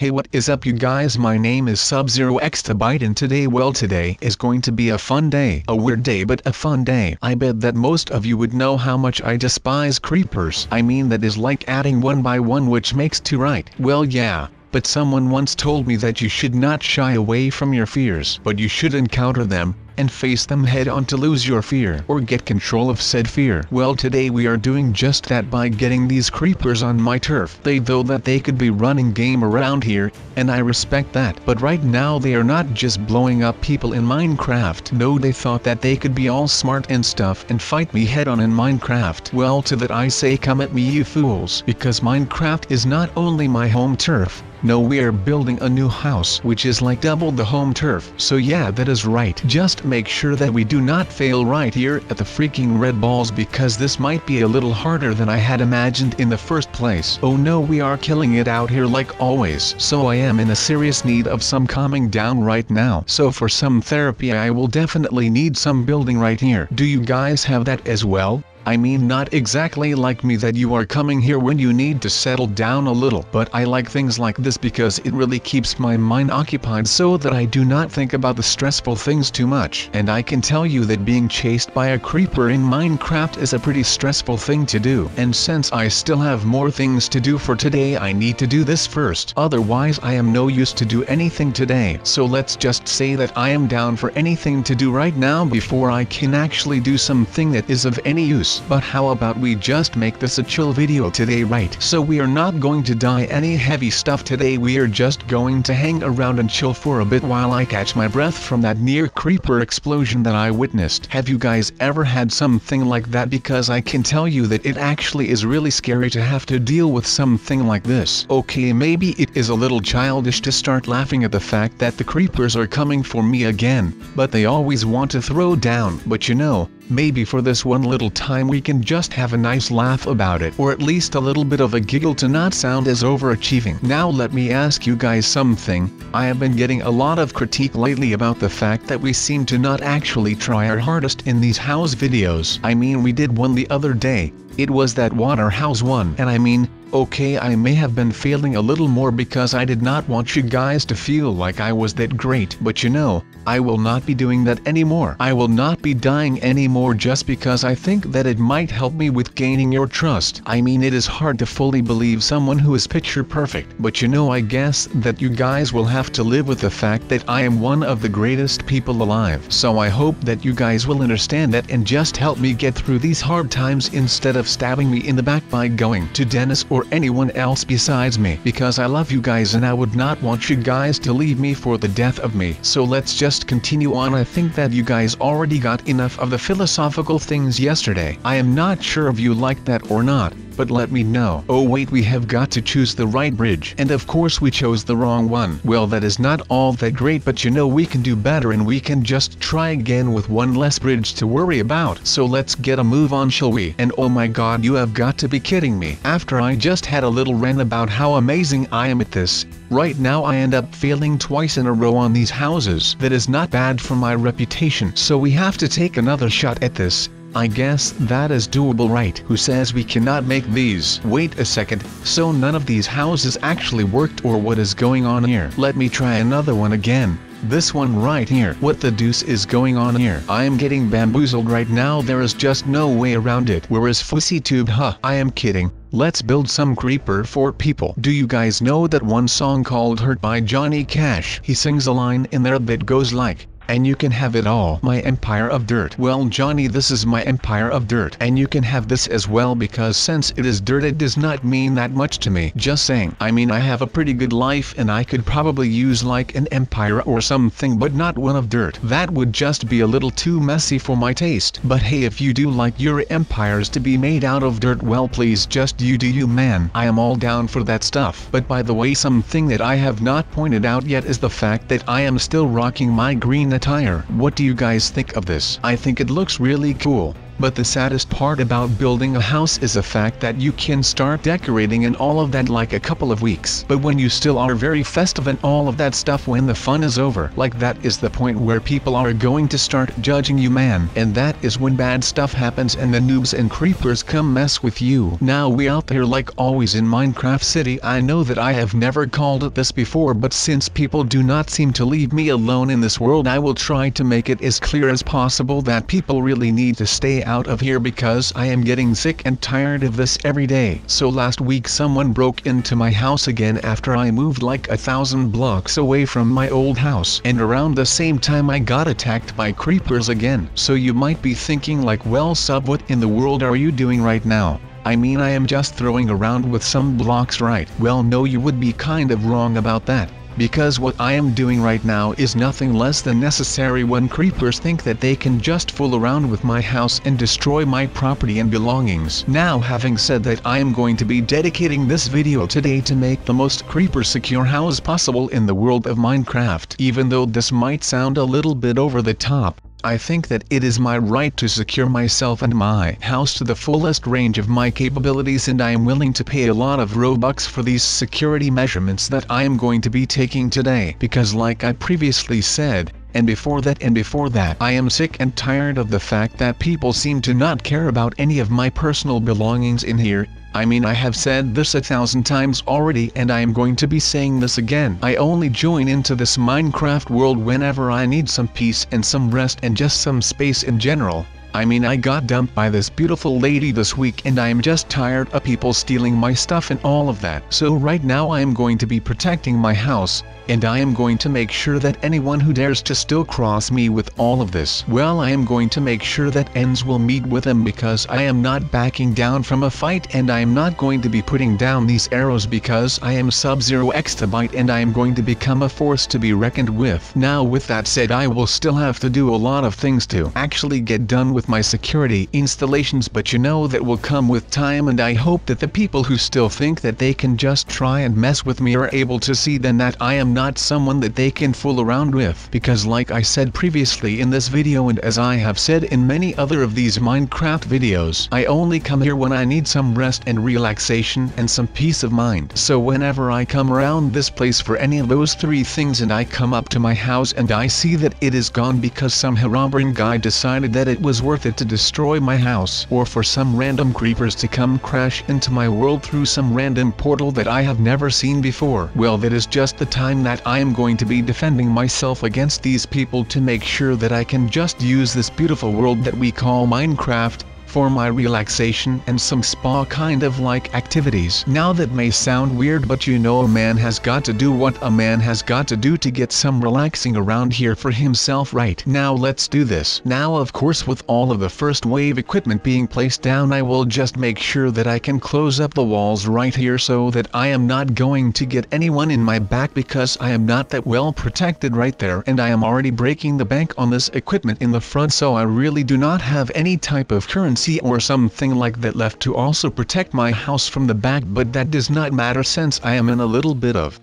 Hey, what is up you guys, my name is SubZeroExtabyte and today is going to be a fun day. A weird day but a fun day. I bet that most of you would know how much I despise creepers. I mean that is like adding one by one which makes two, right? Well yeah. But someone once told me that you should not shy away from your fears, but you should encounter them, and face them head on to lose your fear, or get control of said fear. Well, today we are doing just that by getting these creepers on my turf. They thought that they could be running game around here, and I respect that. But right now they are not just blowing up people in Minecraft. No, they thought that they could be all smart and stuff and fight me head on in Minecraft. Well, to that I say, come at me you fools, because Minecraft is not only my home turf. No, we are building a new house which is like double the home turf. So yeah, that is right. Just make sure that we do not fail right here at the freaking red balls, because this might be a little harder than I had imagined in the first place. Oh no, we are killing it out here like always. So I am in a serious need of some calming down right now. So for some therapy I will definitely need some building right here. Do you guys have that as well? I mean, not exactly like me that you are coming here when you need to settle down a little, but I like things like this because it really keeps my mind occupied so that I do not think about the stressful things too much. And I can tell you that being chased by a creeper in Minecraft is a pretty stressful thing to do. And since I still have more things to do for today, I need to do this first. Otherwise I am no use to do anything today. So let's just say that I am down for anything to do right now before I can actually do something that is of any use. But how about we just make this a chill video today, right? So we are not going to die any heavy stuff today, we are just going to hang around and chill for a bit while I catch my breath from that near creeper explosion that I witnessed. Have you guys ever had something like that? Because I can tell you that it actually is really scary to have to deal with something like this. Okay, maybe it is a little childish to start laughing at the fact that the creepers are coming for me again, but they always want to throw down. But you know, maybe for this one little time we can just have a nice laugh about it, or at least a little bit of a giggle to not sound as overachieving. Now let me ask you guys something. I have been getting a lot of critique lately about the fact that we seem to not actually try our hardest in these house videos. I mean, we did one the other day. It was that water house one, and I mean, okay, I may have been failing a little more because I did not want you guys to feel like I was that great, but you know, I will not be doing that anymore. I will not be dying anymore just because I think that it might help me with gaining your trust. I mean, it is hard to fully believe someone who is picture perfect, but you know, I guess that you guys will have to live with the fact that I am one of the greatest people alive. So I hope that you guys will understand that and just help me get through these hard times instead of stabbing me in the back by going to Dennis or anyone else besides me, because I love you guys and I would not want you guys to leave me for the death of me. So let's just continue on. I think that you guys already got enough of the philosophical things yesterday. I am not sure if you like that or not, but let me know. Oh wait, we have got to choose the right bridge, and of course we chose the wrong one. Well, that is not all that great, but you know, we can do better and we can just try again with one less bridge to worry about. So let's get a move on, shall we? And oh my god, you have got to be kidding me. After I just had a little rant about how amazing I am at this, right now I end up failing twice in a row on these houses. That is not bad for my reputation. So we have to take another shot at this. I guess that is doable, right? Who says we cannot make these? Wait a second, so none of these houses actually worked, or what is going on here? Let me try another one again. This one right here. What the deuce is going on here? I am getting bamboozled right now. There is just no way around it. Where is FussyTube? Huh, I am kidding. Let's build some creeper fort, people. Do you guys know that one song called Hurt by Johnny Cash? He sings a line in there that goes like, "And you can have it all, my empire of dirt." Well, Johnny, this is my empire of dirt, and you can have this as well, because since it is dirt it does not mean that much to me. Just saying. I mean, I have a pretty good life and I could probably use like an empire or something, but not one of dirt. That would just be a little too messy for my taste. But hey, if you do like your empires to be made out of dirt, well, please just you do you, man. I am all down for that stuff. But by the way, something that I have not pointed out yet is the fact that I am still rocking my green attire. What do you guys think of this? I think it looks really cool. But the saddest part about building a house is the fact that you can start decorating and all of that like a couple of weeks. But when you still are very festive and all of that stuff, when the fun is over, like that is the point where people are going to start judging you, man. And that is when bad stuff happens and the noobs and creepers come mess with you. Now we out there like always in Minecraft City. I know that I have never called it this before, but since people do not seem to leave me alone in this world, I will try to make it as clear as possible that people really need to stay out of here because I am getting sick and tired of this every day. So last week someone broke into my house again after I moved like 1,000 blocks away from my old house, and around the same time I got attacked by creepers again. So you might be thinking like, well Sub, what in the world are you doing right now? I mean, I am just throwing around with some blocks, right? Well no, you would be kind of wrong about that. Because what I am doing right now is nothing less than necessary when creepers think that they can just fool around with my house and destroy my property and belongings. Now having said that, I am going to be dedicating this video today to make the most creeper secure house possible in the world of Minecraft. Even though this might sound a little bit over the top, I think that it is my right to secure myself and my house to the fullest range of my capabilities, and I am willing to pay a lot of Robux for these security measurements that I am going to be taking today. Because like I previously said, and before that, I am sick and tired of the fact that people seem to not care about any of my personal belongings in here. I mean, I have said this 1,000 times already, and I am going to be saying this again. I only join into this Minecraft world whenever I need some peace and some rest and just some space in general. I mean, I got dumped by this beautiful lady this week and I am just tired of people stealing my stuff and all of that. So right now I am going to be protecting my house, and I am going to make sure that anyone who dares to still cross me with all of this, well, I am going to make sure that ends will meet with them, because I am not backing down from a fight, and I am not going to be putting down these arrows because I am SubZeroExtabyte and I am going to become a force to be reckoned with. Now with that said, I will still have to do a lot of things to actually get done with my security installations, but you know that will come with time, and I hope that the people who still think that they can just try and mess with me are able to see then that I am not someone that they can fool around with. Because like I said previously in this video, and as I have said in many other of these Minecraft videos, I only come here when I need some rest and relaxation and some peace of mind. So whenever I come around this place for any of those three things, and I come up to my house and I see that it is gone because some Herobrine guy decided that it was worth it to destroy my house, or for some random creepers to come crash into my world through some random portal that I have never seen before, well, that is just the time that I am going to be defending myself against these people to make sure that I can just use this beautiful world that we call Minecraft for my relaxation and some spa kind of like activities. Now that may sound weird, but you know, a man has got to do what a man has got to do to get some relaxing around here for himself, right? Now let's do this. Now of course, with all of the first wave equipment being placed down, I will just make sure that I can close up the walls right here so that I am not going to get anyone in my back, because I am not that well protected right there, and I am already breaking the bank on this equipment in the front, so I really do not have any type of currency or something like that left to also protect my house from the back. But that does not matter, since I am in a little bit of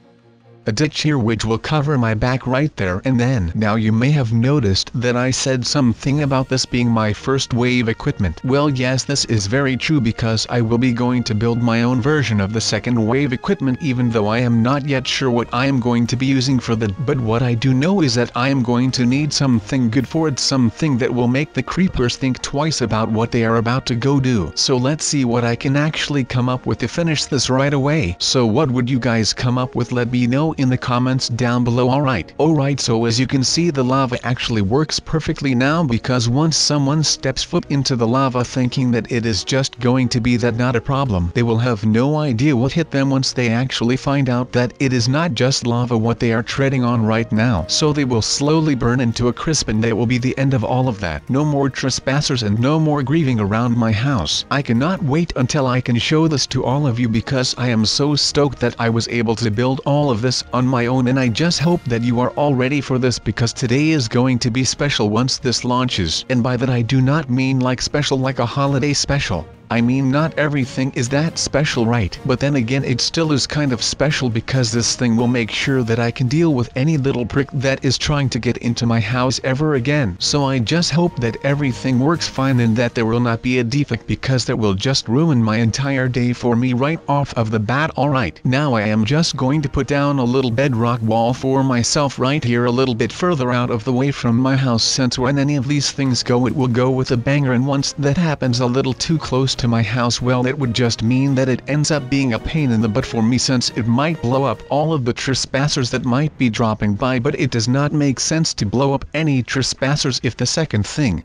a ditch here which will cover my back right there and then. Now you may have noticed that I said something about this being my first wave equipment. Well, yes, this is very true, because I will be going to build my own version of the second wave equipment, even though I am not yet sure what I am going to be using for that. But what I do know is that I am going to need something good for it, something that will make the creepers think twice about what they are about to go do. So let's see what I can actually come up with to finish this right away. So what would you guys come up with? Let me know in the comments down below. Alright, so as you can see, the lava actually works perfectly now, because once someone steps foot into the lava thinking that it is just going to be that not a problem, they will have no idea what hit them once they actually find out that it is not just lava what they are treading on right now. So they will slowly burn into a crisp, and that will be the end of all of that. No more trespassers and no more grieving around my house. I cannot wait until I can show this to all of you, because I am so stoked that I was able to build all of this on my own, and I just hope that you are all ready for this, because today is going to be special once this launches. And by that I do not mean like special like a holiday special. I mean, not everything is that special, right? But then again, it still is kind of special because this thing will make sure that I can deal with any little prick that is trying to get into my house ever again. So I just hope that everything works fine and that there will not be a defect, because that will just ruin my entire day for me right off of the bat. Alright, now I am just going to put down a little bedrock wall for myself right here, a little bit further out of the way from my house, since when any of these things go, it will go with a banger, and once that happens a little too close to my house, well, it would just mean that it ends up being a pain in the butt for me, since it might blow up all of the trespassers that might be dropping by. But it does not make sense to blow up any trespassers if the second thing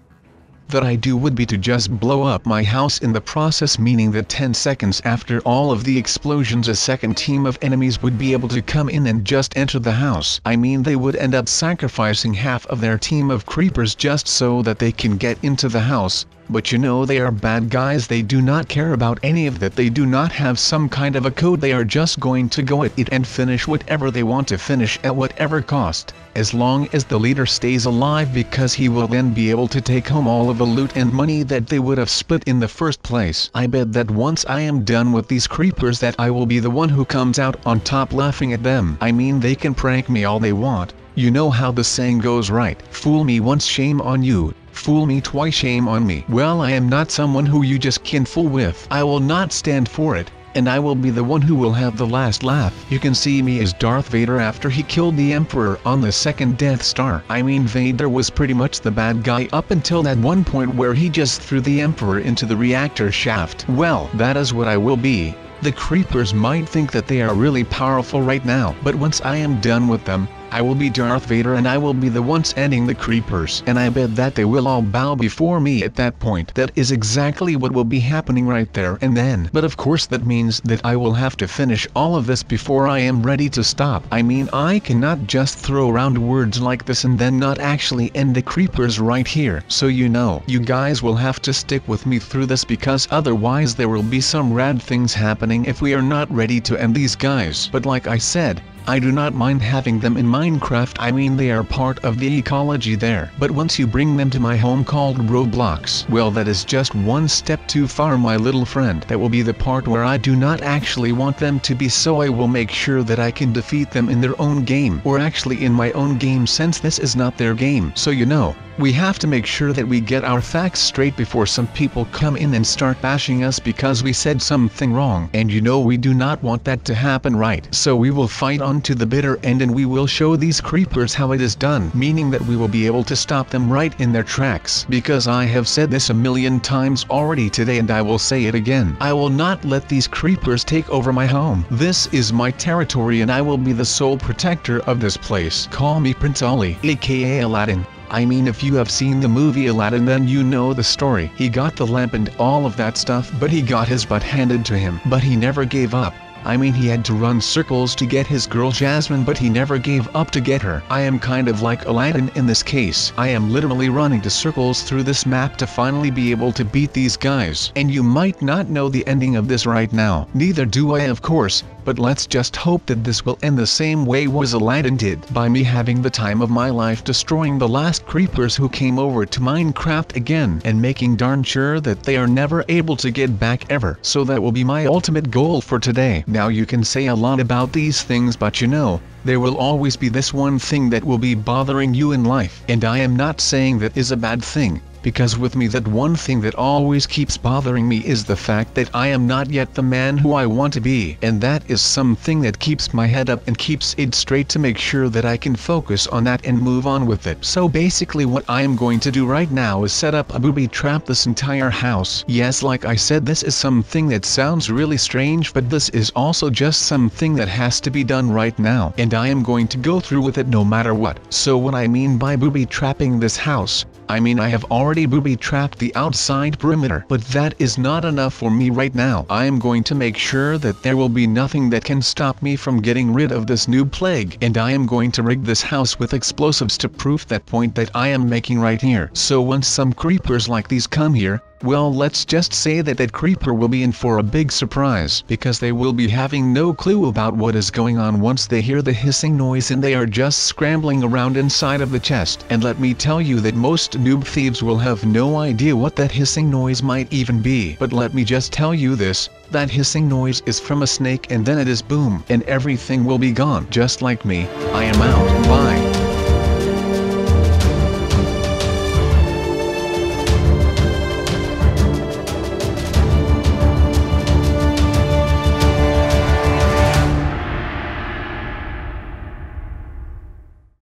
that I do would be to just blow up my house in the process, meaning that 10 seconds after all of the explosions a second team of enemies would be able to come in and just enter the house. I mean, they would end up sacrificing half of their team of creepers just so that they can get into the house. But you know, they are bad guys, they do not care about any of that, they do not have some kind of a code, they are just going to go at it and finish whatever they want to finish at whatever cost, as long as the leader stays alive, because he will then be able to take home all of the loot and money that they would have split in the first place. I bet that once I am done with these creepers that I will be the one who comes out on top laughing at them. I mean, they can prank me all they want. You know how the saying goes, right? Fool me once, shame on you. Fool me twice, shame on me. Well, I am not someone who you just can fool with. I will not stand for it, and I will be the one who will have the last laugh. You can see me as Darth Vader after he killed the Emperor on the second Death Star. I mean, Vader was pretty much the bad guy up until that one point where he just threw the Emperor into the reactor shaft. Well, that is what I will be. The creepers might think that they are really powerful right now, but once I am done with them, I will be Darth Vader and I will be the ones ending the creepers, and I bet that they will all bow before me at that point. That is exactly what will be happening right there and then. But of course that means that I will have to finish all of this before I am ready to stop. I mean, I cannot just throw around words like this and then not actually end the creepers right here. So you know, you guys will have to stick with me through this, because otherwise there will be some rad things happening if we are not ready to end these guys. But like I said, I do not mind having them in Minecraft. I mean, they are part of the ecology there. But once you bring them to my home called Roblox, well, that is just one step too far, my little friend. That will be the part where I do not actually want them to be, so I will make sure that I can defeat them in their own game, or actually in my own game, since this is not their game. So you know, we have to make sure that we get our facts straight before some people come in and start bashing us because we said something wrong. And you know, we do not want that to happen, right? So we will fight on to the bitter end, and we will show these creepers how it is done, meaning that we will be able to stop them right in their tracks. Because I have said this a million times already today, and I will say it again, I will not let these creepers take over my home. This is my territory and I will be the sole protector of this place. Call me Prince Ali, aka Aladdin. I mean, if you have seen the movie Aladdin, then you know the story. He got the lamp and all of that stuff, but he got his butt handed to him. But he never gave up. I mean, he had to run circles to get his girl Jasmine, but he never gave up to get her. I am kind of like Aladdin in this case. I am literally running to circles through this map to finally be able to beat these guys. And you might not know the ending of this right now. Neither do I, of course. But let's just hope that this will end the same way as Aladdin did, by me having the time of my life destroying the last creepers who came over to Minecraft again, and making darn sure that they are never able to get back ever. So that will be my ultimate goal for today. Now you can say a lot about these things, but you know, there will always be this one thing that will be bothering you in life. And I am not saying that is a bad thing, because with me that one thing that always keeps bothering me is the fact that I am not yet the man who I want to be. And that is something that keeps my head up and keeps it straight to make sure that I can focus on that and move on with it. So basically what I am going to do right now is set up a booby trap this entire house. Yes, like I said, this is something that sounds really strange, but this is also just something that has to be done right now. And I am going to go through with it no matter what. So what I mean by booby trapping this house, I mean, I have already booby-trapped the outside perimeter, but that is not enough for me right now. I am going to make sure that there will be nothing that can stop me from getting rid of this new plague, and I am going to rig this house with explosives to prove that point that I am making right here. So once some creepers like these come here, Well, let's just say that that creeper will be in for a big surprise, because they will be having no clue about what is going on once they hear the hissing noise and they are just scrambling around inside of the chest. And let me tell you that most noob thieves will have no idea what that hissing noise might even be. But let me just tell you this, that hissing noise is from a snake, and then it is boom, and everything will be gone. Just like me, I am out. Bye.